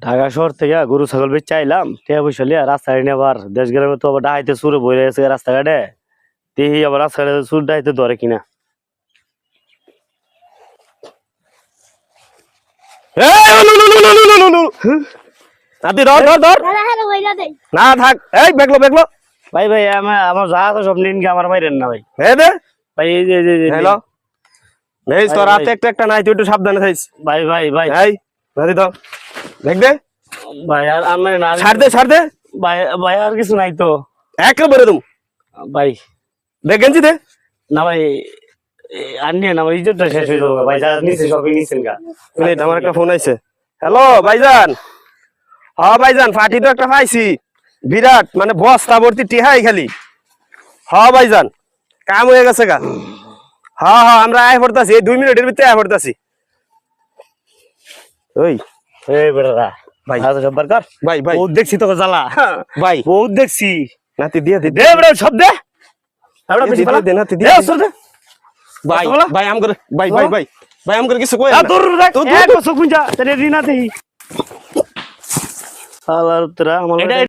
ঢাকা শহর থেকে গরু ছাগল বেচে আইলাম টিয়া পয়সা লিয়া রাস্তায় নিয়ে আবার দেশ গ্রামে তো আবার ডাহাইতে সুরে বইরে গেছে রাস্তাঘাটে তেহি আবার রাস্তাঘাটে সুর ডাহাইতে ধরে কিনা না থাক এই বেগলো বেগলো ভাই ভাই আমার যা আছে সব নিন আমার মাইরেন না ভাই দে ভাই এই যে হ্যালো এই তো রাতে একটা নাই তুই একটু সাবধানে থাকিস ভাই ভাই ভাই এই নাদি দাও দেখ দে ভাই আর আমার না ছাড় দে ভাই ভাই আর কিছু নাই তো একেবারে তুম ভাই দে গেঞ্জি দে না ভাই আর নিয়ে আমার ইজ্জতটা শেষ হয়ে যাবে ভাই যা নিচে সবই নিছেন গা মিনিট আমার একটা ফোন আইছে হ্যালো ভাইজান হ্যাঁ ভাইজান পার্টি তো একটা পাইছি বিরাট মানে বস্তা ভর্তি টিহাই খালি হ্যাঁ ভাইজান কাম হয়ে গেছে গা হ্যাঁ আমরা আয় পড়তাছি এই 2 মিনিটের ভিতরে আয় পড়তাছি ওই এই বেড়া ভাই আজ সবার কর ভাই বহুত দেখছি তোকে জ্বালা ভাই বহুত দেখছি নাতি দিয়ে দে দে বেড়া সব দে আমরা বেশি ফেলা দে নাতি দে দিয়ে সর দে ভাই ভাই আম করে ভাই আম করে কিছু কই আ দূর রাখ এক বছর কুঞ্জা তেরে রিনা দেই আলার তোরা আমার